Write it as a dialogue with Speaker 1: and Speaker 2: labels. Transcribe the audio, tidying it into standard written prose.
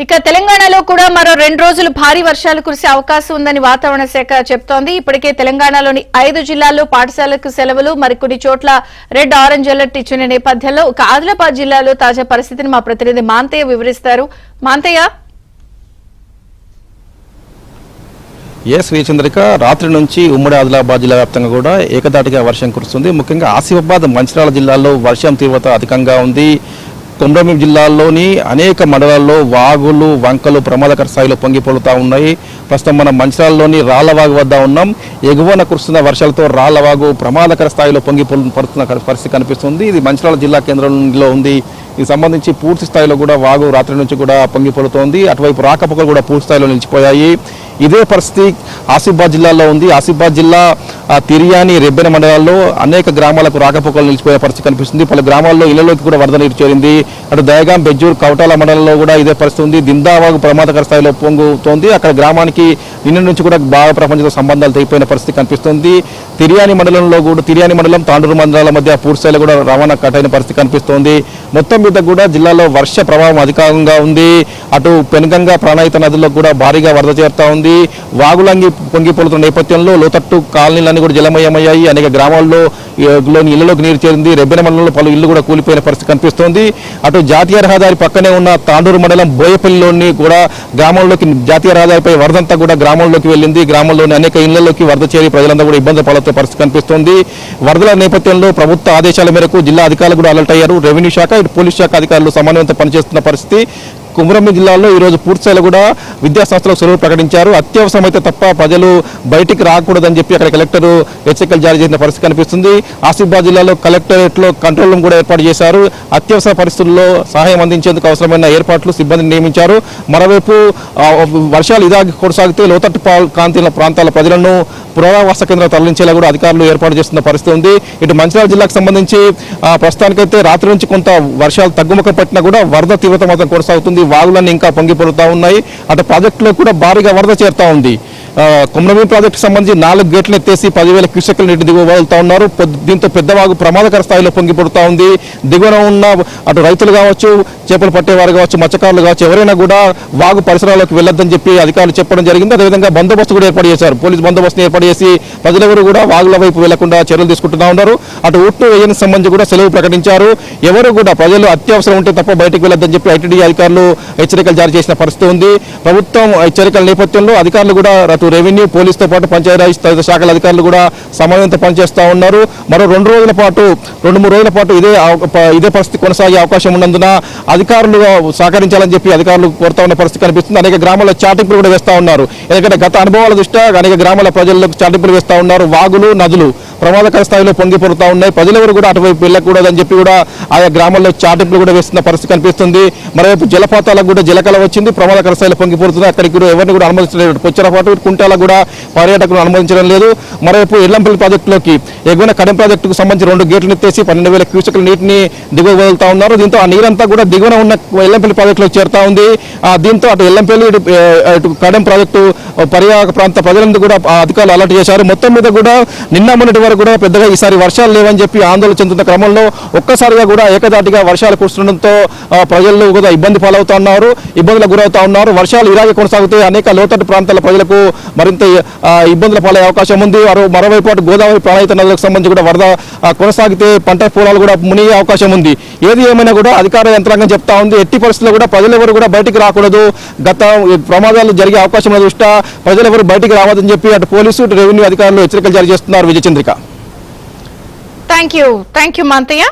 Speaker 1: ఇక తెలంగాణలో కూడా మరో 2 రోజులు భారీ వర్షాలు కురిసే అవకాశం ఉందని వాతావరణ శాఖ చెప్తోంది. ఇప్పటికే తెలంగాణలోని 5 జిల్లాల్లో పాఠశాలకు సెలవులు, మరికొన్ని చోట్ల రెడ్ ఆరెంజ్ అలర్ట్ ఇచ్చిన నేపథ్యంలో ఒక ఆదిలాబాద్ జిల్లాలో తాజా పరిస్థితిని మా ప్రతినిధి మాంతయ్య వివరిస్తారు. మాంతయ్య,
Speaker 2: శ్రీచంద్రిక రాత్రి నుంచి ఉమ్మడి ఆదిలాబాద్ జిల్లా వ్యాప్తంగా కూడా ఏకదాటిగా వర్షం కురుస్తుంది. ముఖ్యంగా ఆసిఫాబాద్, మంచిర్యాల జిల్లాల్లో వర్షం తీవ్రత అధికంగా ఉంది. కొమరంభీం జిల్లాలోని అనేక మండలాల్లో వాగులు, వంకలు ప్రమాదకర స్థాయిలో పొంగిపొలుతూ ఉన్నాయి. ప్రస్తుతం మనం మంచిర్యాలలోని రాళ్లవాగు వద్ద ఉన్నాం. ఎగువన కురుస్తున్న వర్షాలతో రాళ్లవాగు ప్రమాదకర స్థాయిలో పొంగిపొలుతున్న పరిస్థితి కనిపిస్తుంది. ఇది మంచిర్యాల జిల్లా కేంద్రంలో ఉంది. దీనికి సంబంధించి పూర్తి స్థాయిలో కూడా వాగు రాత్రి నుంచి కూడా పొంగిపొలుతోంది. అటువైపు రాకపోకలు కూడా పూర్తి స్థాయిలో నిలిచిపోయాయి. ఇదే పరిస్థితి ఆసిఫాబాద్ జిల్లాలో ఉంది. ఆసిఫాబాద్ జిల్లా తిరియాని, రెబ్బెన మండలాల్లో అనేక గ్రామాలకు రాకపోకలు నిలిచిపోయే పరిస్థితి కనిపిస్తుంది. పలు గ్రామాల్లో ఇళ్లలోకి కూడా వరద నీరు చేరింది. అటు దయగాం, బెజ్జూర్, కవటాల మండలంలో కూడా ఇదే పరిస్థితి ఉంది. దిందావాగు ప్రమాదకర స్థాయిలో పొంగుతోంది. అక్కడ గ్రామానికి నిన్న నుంచి కూడా బాగా ప్రపంచంతో సంబంధాలు తెగిపోయిన పరిస్థితి కనిపిస్తుంది. తిరియాని మండలం, తాండూరు మండలాల మధ్య పూర్తి స్థాయిలో కూడా రవాణా కట్టైన పరిస్థితి కనిపిస్తోంది. మొత్తం మీద కూడా జిల్లాలో వర్ష ప్రభావం అధికంగా ఉంది. అటు పెనుగంగా, ప్రాణహిత నదుల్లో కూడా భారీగా వరద చేరుతా ఉంది. వాగులంగి పొంగిపోతున్న నేపథ్యంలో లోతట్టు కాలనీలన్నీ కూడా జలమయమయ్యాయి. అనేక గ్రామాల్లో ఇళ్లలోకి నీరు చేరింది. రెబ్బెన మండలంలో పలు ఇళ్లు కూడా కూలిపోయిన పరిస్థితి కనిపిస్తోంది. అటు జాతీయ రహదారి పక్కనే ఉన్న తాండూరు మండలం బోయపల్లిలోని కూడా గ్రామంలోకి జాతీయ రహదారిపై వరదంతా కూడా గ్రామంలోకి వెళ్ళింది. గ్రామంలోని అనేక ఇళ్లలోకి వరద చేరి ప్రజలందరూ కూడా ఇబ్బంది పడుతున్న పరిస్థితి కనిపిస్తోంది. వరదల నేపథ్యంలో ప్రభుత్వ ఆదేశాల మేరకు జిల్లా అధికారులు కూడా అలర్ట్ అయ్యారు. రెవెన్యూ శాఖ, ఇటు పోలీస్ శాఖ అధికారులు సమన్వయంతో పనిచేస్తున్న పరిస్థితి. కొమరంభీం జిల్లాలో ఈరోజు పూర్తిస్థాయిలో కూడా విద్యాసంస్థలకు సెలవు ప్రకటించారు. అత్యవసరమైతే తప్ప ప్రజలు బయటికి రాకూడదని చెప్పి అక్కడ కలెక్టర్ హెచ్చరికలు జారీ చేసిన పరిస్థితి కనిపిస్తుంది. ఆసిఫాబాద్ జిల్లాలో కలెక్టరేట్లో కంట్రోల్ రూమ్ కూడా ఏర్పాటు చేశారు. అత్యవసర పరిస్థితుల్లో సహాయం అందించేందుకు అవసరమైన ఏర్పాట్లు, సిబ్బందిని నియమించారు. మరోవైపు వర్షాలు ఇదాగి కొనసాగితే లోతట్టు ప్రాంతాల ప్రజలను పునరావాస కేంద్రాలు తరలించేలా కూడా అధికారులు ఏర్పాటు చేస్తున్న పరిస్థితి ఉంది. ఇటు మంచిర్యాల జిల్లాకు సంబంధించి ప్రస్తుతానికైతే రాత్రి నుంచి కొంత వర్షాలు తగ్గుముఖం పట్టినా కూడా వరద తీవ్రత మాత్రం కొనసాగుతుంది. వాగులన్నీ ఇంకా పొంగిపొలుతూ ఉన్నాయి. అటు ప్రాజెక్టులో కూడా భారీగా వరద చేరుతా ఉంది. కొమరంభీం ప్రాజెక్టు సంబంధించి 4 గేట్లు ఎత్తేసి 10,000 క్యూసెక్ల నీటి దిగువ వదులుతా ఉన్నారు. దీంతో పెద్దవాగు ప్రమాదకర స్థాయిలో పొంగిపడుతూ ఉంది. దిగువన ఉన్న అటు రైతులు కావచ్చు, చేపలు పట్టేవారు కావచ్చు, మత్స్యకారులు కావచ్చు, ఎవరైనా కూడా వాగు పరిసరాల్లోకి వెళ్ళొద్దని చెప్పి అధికారులు చెప్పడం జరిగింది. అదేవిధంగా బందోబస్తు కూడా ఏర్పాటు చేశారు. పోలీసు బందోబస్తుని ఏర్పాటు చేసి ప్రజలెవరు కూడా వాగుల వైపు వెళ్లకుండా చర్యలు తీసుకుంటూ ఉన్నారు. అటు ఊట్టు వేయనికి సంబంధించి కూడా సెలవు ప్రకటించారు. ఎవరు కూడా ప్రజలు అత్యవసరం ఉంటే తప్ప బయటకు వెళ్ళొద్దని చెప్పి ఐటీడీ అధికారులు హెచ్చరికలు జారీ చేసిన పరిస్థితి ఉంది. ప్రభుత్వం హెచ్చరికల నేపథ్యంలో అధికారులు కూడా అటు రెవెన్యూ, పోలీసుతో పాటు పంచాయతీరాజ్ తదితర శాఖల అధికారులు కూడా సమన్వయంతో పనిచేస్తూ ఉన్నారు. మరో 2 రోజుల పాటు 2-3 రోజుల పాటు ఇదే పరిస్థితి కొనసాగే అవకాశం ఉన్నందున అధికారులు సహకరించాలని చెప్పి అధికారులు కోరుతా ఉన్న పరిస్థితి కనిపిస్తుంది. అనేక గ్రామాల్లో చాటింపులు కూడా వేస్తూ ఉన్నారు. ఎందుకంటే గత అనుభవాల దృష్ట్యా అనేక గ్రామాల ప్రజలకు చాటింపులు వేస్తూ ఉన్నారు. వాగులు, నదులు ప్రమాదకర స్థాయిలో పొంగిపొడుతూ ఉన్నాయి. ప్రజలెవరు కూడా అటువైపు వెళ్ళకూడదని చెప్పి కూడా ఆయా గ్రామాల్లో చాటింపులు కూడా వేస్తున్న పరిస్థితి కనిపిస్తుంది. మరోవైపు జలపాతాలకు కూడా జలకల వచ్చింది. ప్రమాదకర స్థాయిలో పొంగిపడుతుంది. అక్కడికి కూడా ఎవరిని కూడా అనుమతించలేదు. పొచ్చరపాటు, కుంటాలకు కూడా పర్యాటకులు అనుమతించడం లేదు. మరోవైపు ఎల్లంపల్లి ప్రాజెక్టులోకి ఎగువన కడెం ప్రాజెక్టుకు సంబంధించి 2 గేట్లు ఎత్తేసి 12,000 క్యూసెక్ల నీటిని దిగువ వదులుతా ఉన్నారు. దీంతో ఆ నీరంతా కూడా దిగువన ఉన్న ఎల్లంపల్లి ప్రాజెక్టులోకి చేరుతా ఉంది. దీంతో అటు ఎల్లంపల్లి, ఇటు కడెం ప్రాజెక్టు పరివాహక ప్రాంత ప్రజలందరూ కూడా అధికారులు అలర్ట్ చేశారు. మొత్తం మీద కూడా నిన్న మొన్నటి వరకు కూడా పెద్దగా ఈసారి వర్షాలు లేవని చెప్పి ఆందోళన చెందుతున్న క్రమంలో ఒక్కసారిగా కూడా ఏకదాటిగా వర్షాలు కురుస్తుండడంతో ప్రజలు కూడా ఇబ్బందులకు గురవుతా ఉన్నారు. వర్షాలు ఇలాగే కొనసాగితే అనేక లోతట్టు ప్రాంతాల ప్రజలకు మరింత ఇబ్బందుల పాలయ్యే అవకాశం ఉంది. మరోవైపు అటు గోదావరి, ప్రాణహిత నదులకు సంబంధించి కూడా వరద కొనసాగితే పంట పొలాలు కూడా మునిగే అవకాశం ఉంది. ఏది ఏమైనా కూడా అధికార యంత్రాంగం చెప్తా ఉంది, ఎట్టి పరిస్థితుల్లో కూడా ప్రజలెవరు కూడా బయటికి రాకూడదు. గత ప్రమాదాలు జరిగే అవకాశం దృష్ట్యా ప్రజలెవరు బయటికి రావద్దని చెప్పి అటు పోలీసు, ఇటు రెవెన్యూ అధికారులు హెచ్చరికలు జారీ చేస్తున్నారు. విజయచంద్రిక.
Speaker 1: Thank you Manthaiah.